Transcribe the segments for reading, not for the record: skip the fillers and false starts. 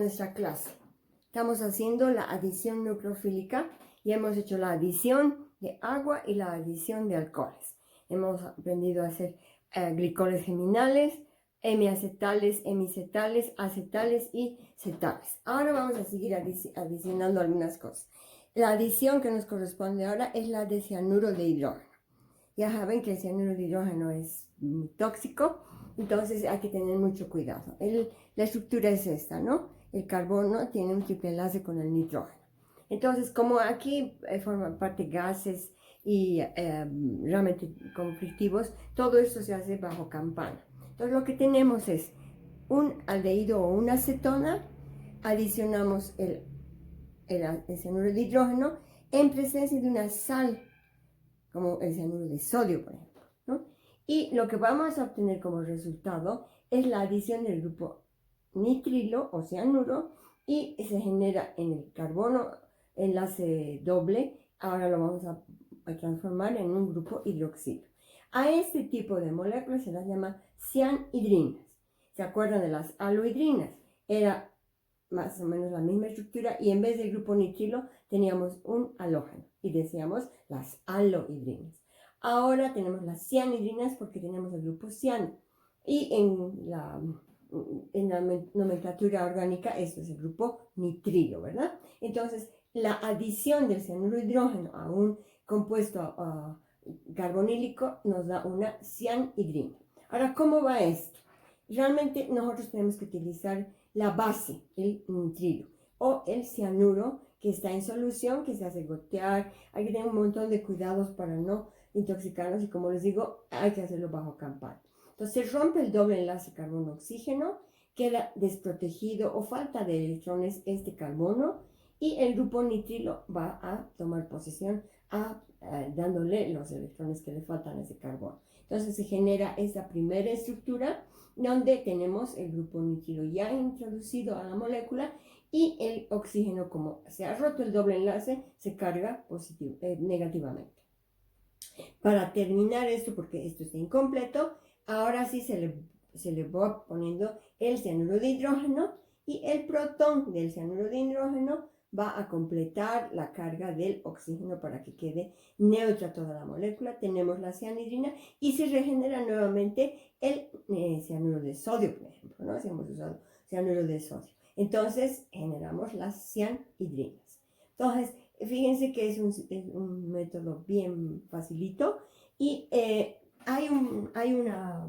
nuestra clase. Estamos haciendo la adición nucleofílica y hemos hecho la adición de agua y la adición de alcoholes. Hemos aprendido a hacer glicoles geminales, hemiacetales, hemicetales, acetales y cetales. Ahora vamos a seguir adicionando algunas cosas. La adición que nos corresponde ahora es la de cianuro de hidrógeno. Ya saben que el cianuro de hidrógeno es muy tóxico, entonces hay que tener mucho cuidado. La estructura es esta, ¿no? El carbono tiene un triple enlace con el nitrógeno. Entonces, como aquí forman parte gases y realmente conflictivos, todo esto se hace bajo campana. Entonces, lo que tenemos es un aldehído o una acetona, adicionamos el cianuro de hidrógeno en presencia de una sal, como el cianuro de sodio, por ejemplo, ¿no? Y lo que vamos a obtener como resultado es la adición del grupo nitrilo o cianuro y se genera en el carbono enlace doble. Ahora lo vamos a transformar en un grupo hidroxilo. A este tipo de moléculas se las llama cianhidrinas. ¿Se acuerdan de las alohidrinas? Era más o menos la misma estructura y en vez del grupo nitrilo teníamos un halógeno y decíamos las alohidrinas. Ahora tenemos las cianhidrinas porque tenemos el grupo ciano y en la nomenclatura orgánica esto es el grupo nitrilo, ¿verdad? Entonces la adición del cianuro de hidrógeno a un compuesto carbonílico nos da una cianhidrina. Ahora, ¿cómo va esto? Realmente nosotros tenemos que utilizar la base, el nitrilo, o el cianuro que está en solución, que se hace gotear. Hay que tener un montón de cuidados para no intoxicarnos y, como les digo, hay que hacerlo bajo campana. Entonces se rompe el doble enlace carbono-oxígeno, queda desprotegido o falta de electrones este carbono y el grupo nitrilo va a tomar posesión dándole los electrones que le faltan a ese carbono. Entonces se genera esa primera estructura donde tenemos el grupo nitrilo ya introducido a la molécula y el oxígeno, como se ha roto el doble enlace, se carga negativamente. Para terminar esto, porque esto está incompleto, ahora sí se le va poniendo el cianuro de hidrógeno y el protón del cianuro de hidrógeno va a completar la carga del oxígeno para que quede neutra toda la molécula. Tenemos la cianhidrina y se regenera nuevamente el cianuro de sodio, por ejemplo, ¿no? Si hemos usado cianuro de sodio. Entonces generamos las cianhidrinas. Entonces, fíjense que es un método bien facilito y hay una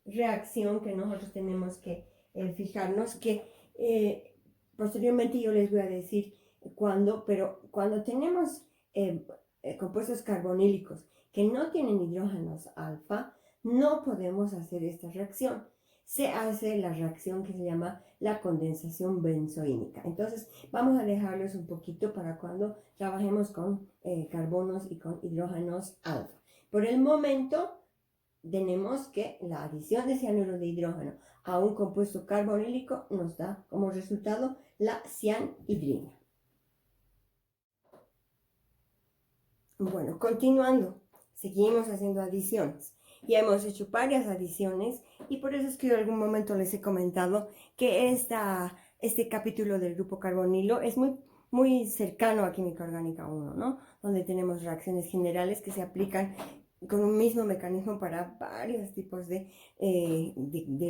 reacción que nosotros tenemos que fijarnos que posteriormente yo les voy a decir cuándo, pero cuando tenemos compuestos carbonílicos que no tienen hidrógenos alfa, no podemos hacer esta reacción. Se hace la reacción que se llama la condensación benzoínica. Entonces, vamos a dejarlos un poquito para cuando trabajemos con carbonos y con hidrógenos alfa. Por el momento, tenemos que la adición de cianuro de hidrógeno a un compuesto carbonílico nos da como resultado la cianhidrina. Bueno, continuando, seguimos haciendo adiciones. Ya hemos hecho varias adiciones y por eso es que en algún momento les he comentado que este capítulo del grupo carbonilo es muy cercano a química orgánica 1, ¿no? Donde tenemos reacciones generales que se aplican con un mismo mecanismo para varios tipos de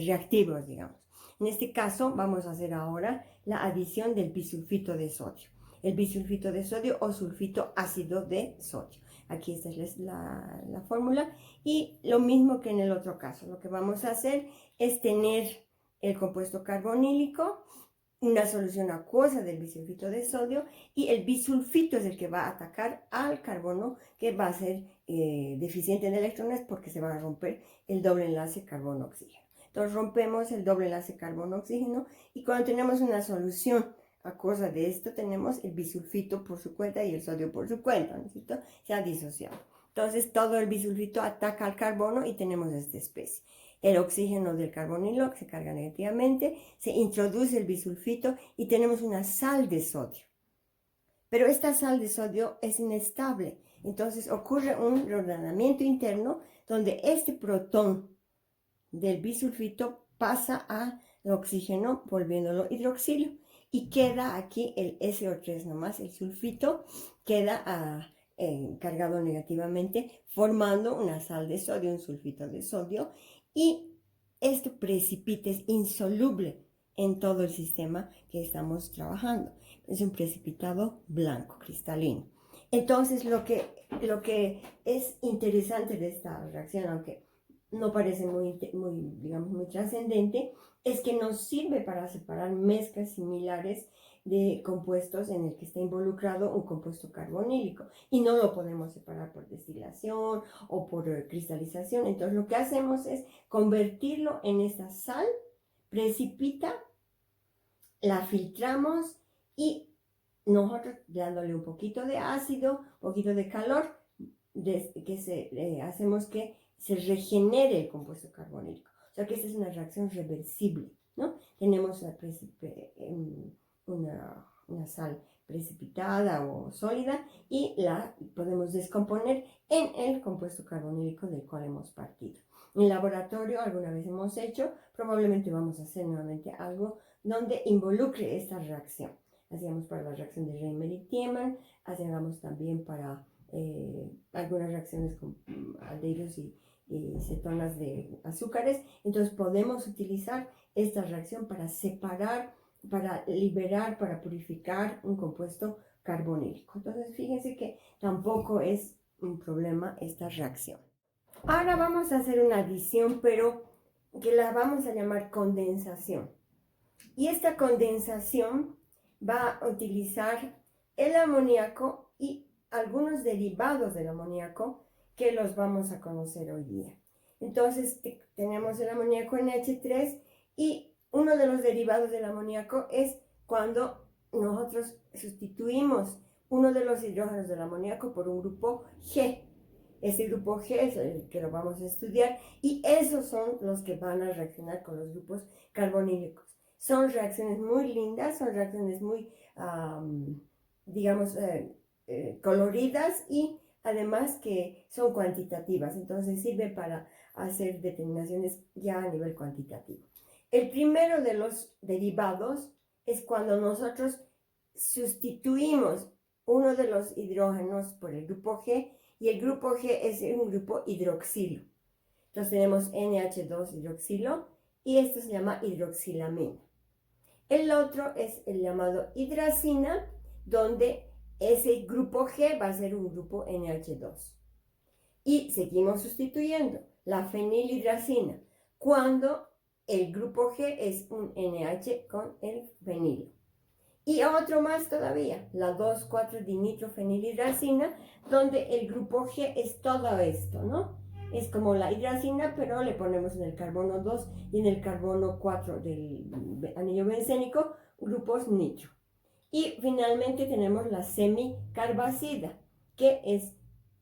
reactivos, digamos. En este caso vamos a hacer ahora la adición del bisulfito de sodio. El bisulfito de sodio o sulfito ácido de sodio. Aquí esta es la fórmula y lo mismo que en el otro caso. Lo que vamos a hacer es tener el compuesto carbonílico, una solución acuosa del bisulfito de sodio y el bisulfito es el que va a atacar al carbono que va a ser deficiente en electrones porque se va a romper el doble enlace carbono-oxígeno. Entonces rompemos el doble enlace carbono-oxígeno y cuando tenemos una solución acuosa de esto tenemos el bisulfito por su cuenta y el sodio por su cuenta, ¿no es cierto? Se ha disociado. Entonces todo el bisulfito ataca al carbono y tenemos esta especie. El oxígeno del carbonilo se carga negativamente, se introduce el bisulfito y tenemos una sal de sodio. Pero esta sal de sodio es inestable, entonces ocurre un reordenamiento interno donde este protón del bisulfito pasa al oxígeno volviéndolo hidroxilo y queda aquí el SO3 nomás, el sulfito, queda cargado negativamente, formando una sal de sodio, un sulfito de sodio, y esto precipita, es insoluble en todo el sistema que estamos trabajando. Es un precipitado blanco, cristalino. Entonces, lo que es interesante de esta reacción, aunque no parece digamos, muy trascendente, es que nos sirve para separar mezclas similares de compuestos en el que está involucrado un compuesto carbonílico, y no lo podemos separar por destilación o por cristalización. Entonces lo que hacemos es convertirlo en esta sal, precipita, la filtramos y nosotros dándole un poquito de ácido, un poquito de calor, hacemos que se regenere el compuesto carbonílico. O sea que esta es una reacción reversible, ¿no? Tenemos una sal precipitada o sólida y la podemos descomponer en el compuesto carbonílico del cual hemos partido. En el laboratorio alguna vez hemos hecho, probablemente vamos a hacer nuevamente algo donde involucre esta reacción. Hacíamos para la reacción de Reimer y Tiemann, hacíamos también para algunas reacciones con aldehídos y cetonas de azúcares. Entonces podemos utilizar esta reacción para separar, para liberar, para purificar un compuesto carbonílico. Entonces fíjense que tampoco es un problema esta reacción. Ahora vamos a hacer una adición, pero que la vamos a llamar condensación. Y esta condensación va a utilizar el amoníaco y algunos derivados del amoníaco que los vamos a conocer hoy día. Entonces tenemos el amoníaco NH3 y uno de los derivados del amoníaco es cuando nosotros sustituimos uno de los hidrógenos del amoníaco por un grupo G. Ese grupo G es el que lo vamos a estudiar y esos son los que van a reaccionar con los grupos carbonílicos. Son reacciones muy lindas, son reacciones muy, digamos, coloridas y además que son cuantitativas. Entonces sirve para hacer determinaciones ya a nivel cuantitativo. El primero de los derivados es cuando nosotros sustituimos uno de los hidrógenos por el grupo G y el grupo G es un grupo hidroxilo. Entonces tenemos NH2 hidroxilo y esto se llama hidroxilamina. El otro es el llamado hidracina, donde ese grupo G va a ser un grupo NH2. Y seguimos sustituyendo la fenilhidracina cuando el grupo G es un NH con el fenilo. Y otro más todavía, la 2,4-dinitrofenilhidracina, donde el grupo G es todo esto, ¿no? Es como la hidracina, pero le ponemos en el carbono 2 y en el carbono 4 del anillo bencénico grupos nitro. Y finalmente tenemos la semicarbazida, que es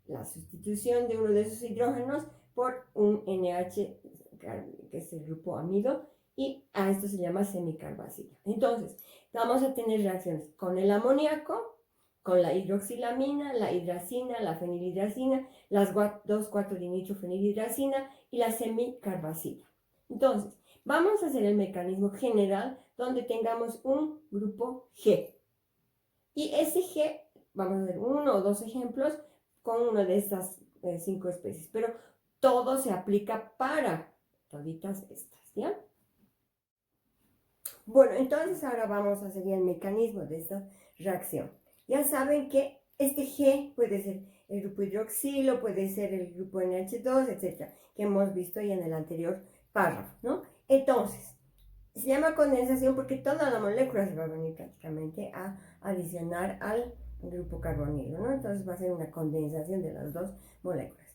la sustitución de uno de esos hidrógenos por un NH, que es el grupo amido, y a esto se llama semicarbazida. Entonces, vamos a tener reacciones con el amoníaco, con la hidroxilamina, la hidracina, la fenilhidracina, las 2,4-dinitrofenilhidracina y la semicarbazida. Entonces, vamos a hacer el mecanismo general donde tengamos un grupo G. Y ese G, vamos a ver uno o dos ejemplos con una de estas 5 especies, pero todo se aplica para toditas estas, ¿ya? Bueno, entonces ahora vamos a seguir el mecanismo de esta reacción. Ya saben que este G puede ser el grupo hidroxilo, puede ser el grupo NH2, etcétera, que hemos visto ya en el anterior párrafo, ¿no? Entonces, se llama condensación porque toda la molécula se va a venir prácticamente a adicionar al grupo carbonilo, ¿no? Entonces va a ser una condensación de las dos moléculas.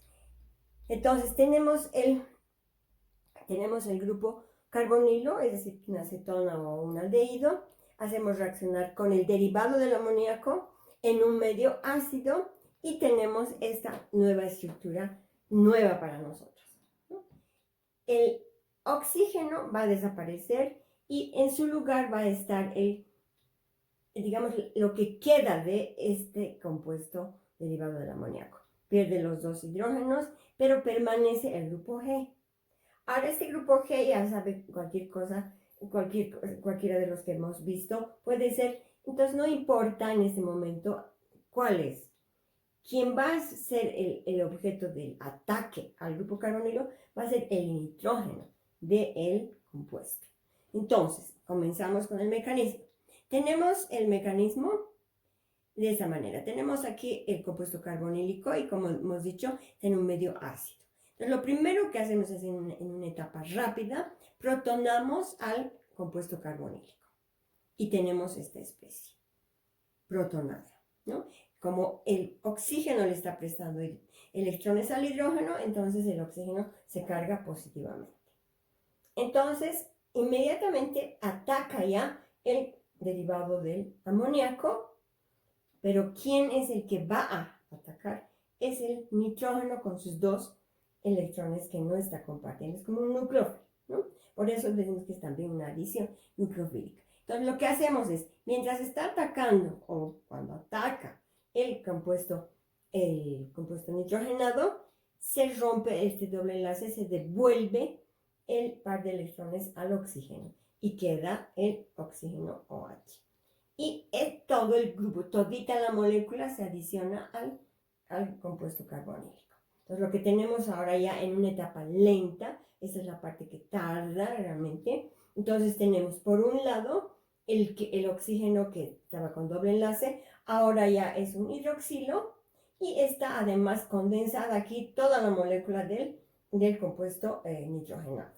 Entonces tenemos el grupo carbonilo, es decir, una acetona o un aldehído. Hacemos reaccionar con el derivado del amoníaco en un medio ácido y tenemos esta nueva estructura nueva para nosotros, ¿no? El oxígeno va a desaparecer y en su lugar va a estar digamos, lo que queda de este compuesto derivado del amoníaco. Pierde los dos hidrógenos, pero permanece el grupo G. Ahora este grupo G, ya sabe cualquier cosa, cualquiera de los que hemos visto puede ser. Entonces no importa en este momento cuál es. Quien va a ser el objeto del ataque al grupo carbonilo va a ser el nitrógeno del compuesto. Entonces, comenzamos con el mecanismo. Tenemos el mecanismo de esta manera. Tenemos aquí el compuesto carbonílico y, como hemos dicho, tiene un medio ácido. Entonces, lo primero que hacemos es en una etapa rápida, protonamos al compuesto carbonílico y tenemos esta especie protonada, ¿no? Como el oxígeno le está prestando electrones al hidrógeno, entonces el oxígeno se carga positivamente. Entonces, inmediatamente ataca ya el derivado del amoníaco, pero ¿quién es el que va a atacar? Es el nitrógeno con sus dos electrones que no está compartiendo. Es como un nucleófilo, ¿no? Por eso decimos que es también una adición nucleofílica. Entonces, lo que hacemos es, mientras está atacando o cuando ataca el compuesto nitrogenado, se rompe este doble enlace, se devuelve el par de electrones al oxígeno y queda el oxígeno OH. Y todo el grupo, todita la molécula se adiciona al compuesto carbonílico. Entonces, lo que tenemos ahora ya en una etapa lenta, esta es la parte que tarda realmente. Entonces, tenemos por un lado el oxígeno que estaba con doble enlace, ahora ya es un hidroxilo y está además condensada aquí toda la molécula del compuesto nitrogenado.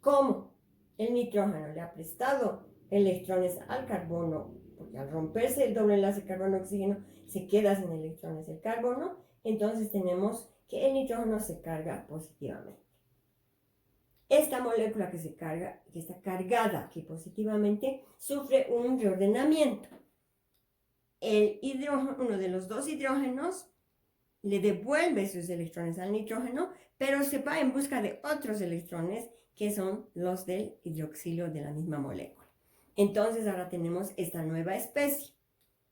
¿Cómo? El nitrógeno le ha prestado electrones al carbono, porque al romperse el doble enlace carbono-oxígeno se queda sin electrones el carbono, entonces tenemos que el nitrógeno se carga positivamente. Esta molécula que está cargada aquí positivamente, sufre un reordenamiento. Uno de los dos hidrógenos le devuelve sus electrones al nitrógeno, pero se va en busca de otros electrones que son los del hidroxilo de la misma molécula. Entonces ahora tenemos esta nueva especie,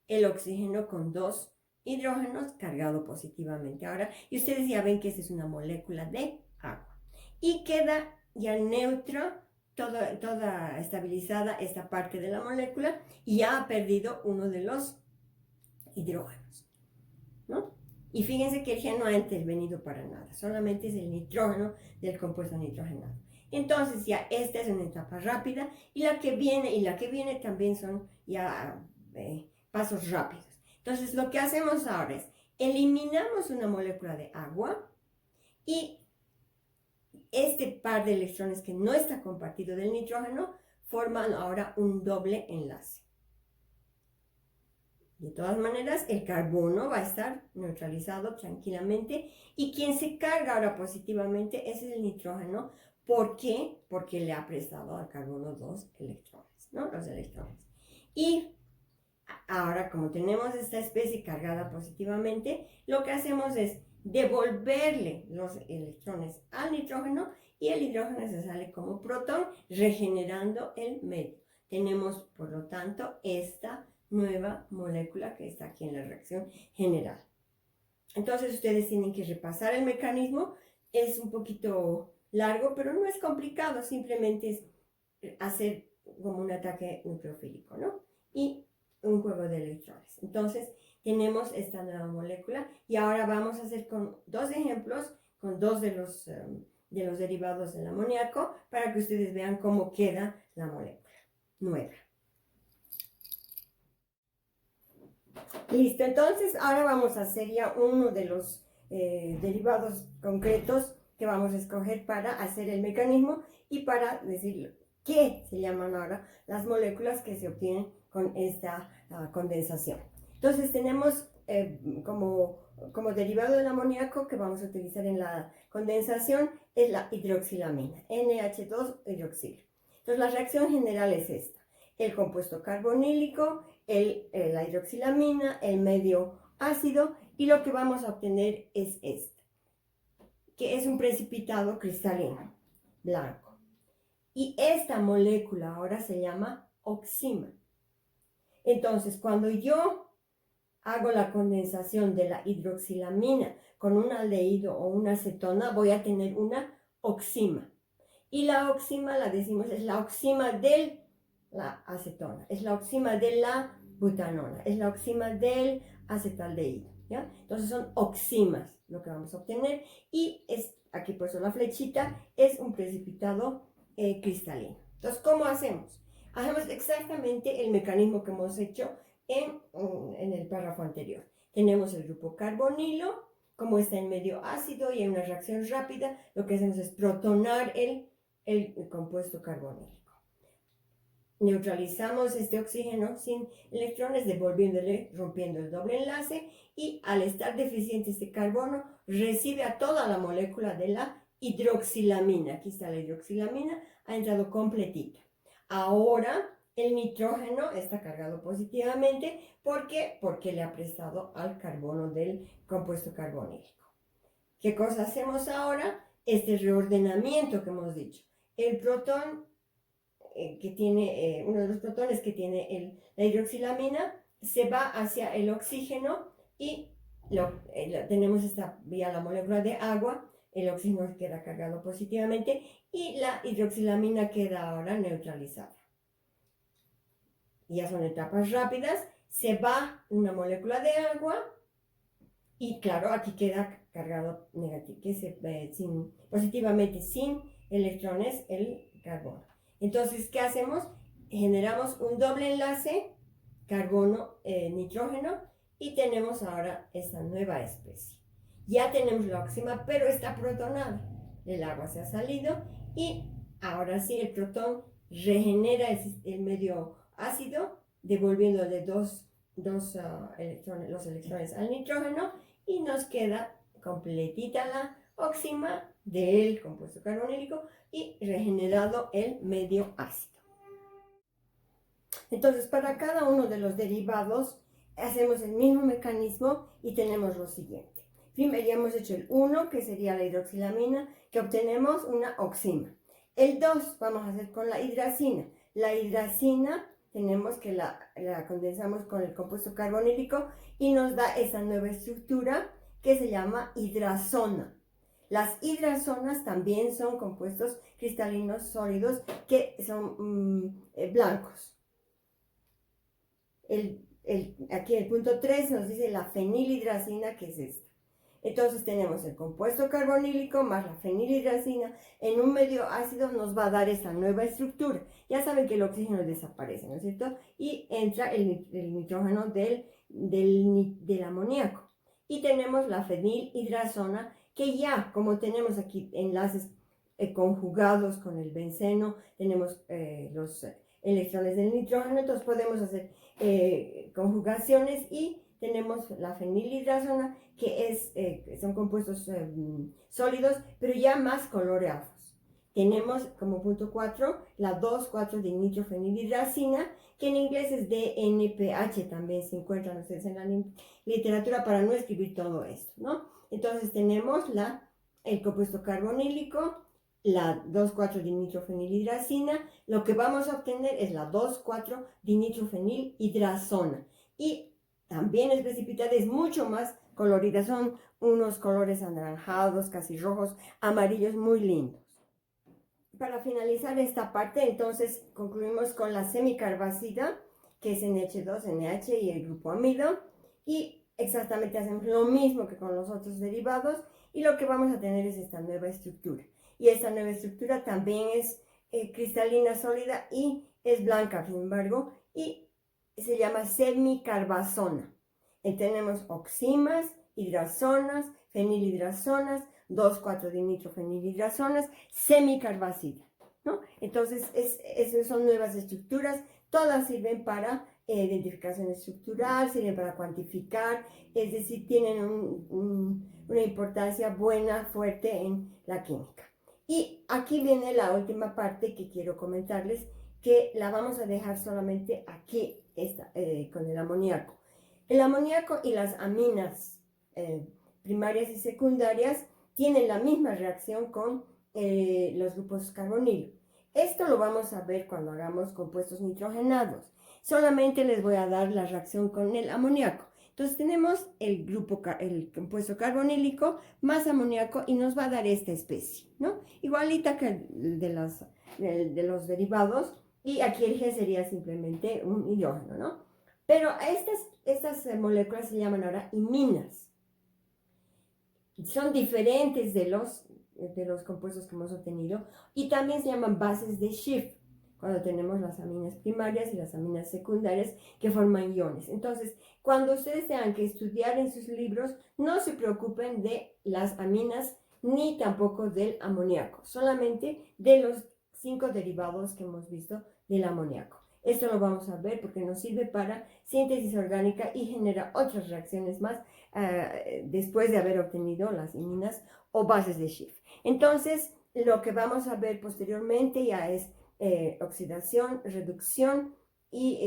el oxígeno con dos hidrógenos cargado positivamente. Ahora, y ustedes ya ven que esta es una molécula de agua. Y queda ya neutra, toda estabilizada esta parte de la molécula, y ya ha perdido uno de los hidrógenos, ¿no? Y fíjense que ya no ha intervenido para nada, solamente es el nitrógeno del compuesto nitrogenado. Entonces ya esta es una etapa rápida y la que viene también son ya pasos rápidos. Entonces lo que hacemos ahora es eliminamos una molécula de agua y este par de electrones que no está compartido del nitrógeno forman ahora un doble enlace. De todas maneras, el carbono va a estar neutralizado tranquilamente y quien se carga ahora positivamente es el nitrógeno. ¿Por qué? Porque le ha prestado al carbono dos electrones, ¿no? Los electrones. Y ahora, como tenemos esta especie cargada positivamente, lo que hacemos es devolverle los electrones al nitrógeno y el hidrógeno se sale como protón, regenerando el medio. Tenemos, por lo tanto, esta nueva molécula que está aquí en la reacción general. Entonces ustedes tienen que repasar el mecanismo. Es un poquito largo, pero no es complicado, simplemente es hacer como un ataque nucleofílico, ¿no? Y un juego de electrones. Entonces tenemos esta nueva molécula y ahora vamos a hacer con dos ejemplos, con dos de los derivados del amoníaco, para que ustedes vean cómo queda la molécula nueva. Listo, entonces ahora vamos a hacer ya uno de los derivados concretos que vamos a escoger para hacer el mecanismo y para decir qué se llaman ahora las moléculas que se obtienen con esta condensación. Entonces tenemos como derivado del amoníaco que vamos a utilizar en la condensación es la hidroxilamina, NH2 hidroxilo. Entonces la reacción general es esta: el compuesto carbonílico, la hidroxilamina, el medio ácido, y lo que vamos a obtener es este, que es un precipitado cristalino blanco. Y esta molécula ahora se llama oxima. Entonces, cuando yo hago la condensación de la hidroxilamina con un aldehído o una acetona, voy a tener una oxima. Y la oxima, la decimos, es la oxima de la acetona, es la oxima de la butanona, es la oxima del acetaldehído, ¿ya? Entonces son oximas lo que vamos a obtener y es, aquí por eso la flechita, es un precipitado cristalino. Entonces, ¿cómo hacemos? Hacemos exactamente el mecanismo que hemos hecho en el párrafo anterior. Tenemos el grupo carbonilo, como está en medio ácido y en una reacción rápida, lo que hacemos es protonar el compuesto carbonílico. Neutralizamos este oxígeno sin electrones, devolviéndole, rompiendo el doble enlace, y al estar deficiente este carbono, recibe a toda la molécula de la hidroxilamina. Aquí está la hidroxilamina, ha entrado completita. Ahora el nitrógeno está cargado positivamente. ¿Por qué? Porque le ha prestado al carbono del compuesto carbonílico. ¿Qué cosa hacemos ahora? Este reordenamiento que hemos dicho. El protón que tiene, uno de los protones que tiene la hidroxilamina, se va hacia el oxígeno y tenemos esta vía la molécula de agua, el oxígeno queda cargado positivamente y la hidroxilamina queda ahora neutralizada. Ya son etapas rápidas, se va una molécula de agua y claro, aquí queda cargado negativo, positivamente sin electrones el carbono. Entonces, ¿qué hacemos? Generamos un doble enlace carbono-nitrógeno y tenemos ahora esta nueva especie. Ya tenemos la oxima, pero está protonada. El agua se ha salido y ahora sí el protón regenera el medio ácido, devolviéndole los electrones al nitrógeno y nos queda completita la oxima del compuesto carbonílico y regenerado el medio ácido. Entonces, para cada uno de los derivados hacemos el mismo mecanismo y tenemos lo siguiente. Primero ya hemos hecho el 1, que sería la hidroxilamina, que obtenemos una oxima. El 2 vamos a hacer con la hidracina. La hidracina tenemos que la condensamos con el compuesto carbonílico y nos da esa nueva estructura que se llama hidrazona. Las hidrazonas también son compuestos cristalinos sólidos que son blancos. Aquí el punto 3 nos dice la fenilhidracina, que es esta. Entonces tenemos el compuesto carbonílico más la fenilhidracina en un medio ácido, nos va a dar esta nueva estructura. Ya saben que el oxígeno desaparece, ¿no es cierto? Y entra el nitrógeno del amoníaco. Y tenemos la fenilhidrazona, que ya, como tenemos aquí enlaces conjugados con el benceno, tenemos los electrones del nitrógeno, entonces podemos hacer conjugaciones y tenemos la fenilhidrazona, que son compuestos sólidos, pero ya más coloreados. Tenemos como punto 4 la 2,4-dinitrofenilhidracina, que en inglés es DNPH, también se encuentran ustedes en la literatura para no escribir todo esto, ¿no? Entonces tenemos el compuesto carbonílico, la 2,4-dinitrofenilhidracina. Lo que vamos a obtener es la 2,4-dinitrofenilhidrazona. Y también es precipitada, es mucho más colorida, son unos colores anaranjados, casi rojos, amarillos, muy lindos. Para finalizar esta parte, entonces concluimos con la semicarbazida, que es NH2, NH y el grupo amido, y exactamente hacemos lo mismo que con los otros derivados, y lo que vamos a tener es esta nueva estructura. Y esta nueva estructura también es cristalina sólida y es blanca, sin embargo, y se llama semicarbazona. Tenemos oximas, hidrazonas, fenilhidrazonas, 2,4-dinitrofenilhidrazonas, semicarbazida, ¿no? Entonces, esas son nuevas estructuras, todas sirven para identificación estructural, sirven para cuantificar, es decir, tienen una importancia buena, fuerte en la química. Y aquí viene la última parte que quiero comentarles, que la vamos a dejar solamente aquí, con el amoníaco. El amoníaco y las aminas primarias y secundarias tienen la misma reacción con los grupos carbonilo. Esto lo vamos a ver cuando hagamos compuestos nitrogenados. Solamente les voy a dar la reacción con el amoníaco. Entonces tenemos el compuesto carbonílico más amoníaco y nos va a dar esta especie, ¿no? Igualita que de los derivados, y aquí el G sería simplemente un hidrógeno, ¿no? Pero estas moléculas se llaman ahora iminas. Son diferentes de los compuestos que hemos obtenido y también se llaman bases de Schiff, cuando tenemos las aminas primarias y las aminas secundarias que forman iones. Entonces, cuando ustedes tengan que estudiar en sus libros, no se preocupen de las aminas ni tampoco del amoníaco, solamente de los 5 derivados que hemos visto del amoníaco. Esto lo vamos a ver porque nos sirve para síntesis orgánica y genera otras reacciones más después de haber obtenido las iminas o bases de Schiff. Entonces, lo que vamos a ver posteriormente ya es oxidación, reducción y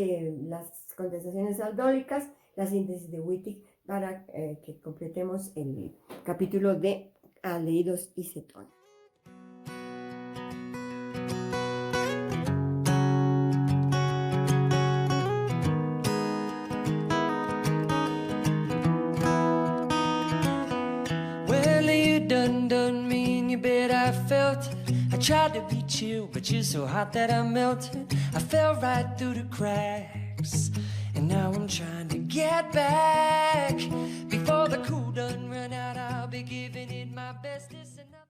las condensaciones aldólicas, la síntesis de Wittig, para que completemos el capítulo de aldehídos y cetonas. Done me in your bed, I felt it. I tried to be chill, but you're so hot that I melted. I fell right through the cracks, and now I'm trying to get back. Before the cool done run out, I'll be giving it my best.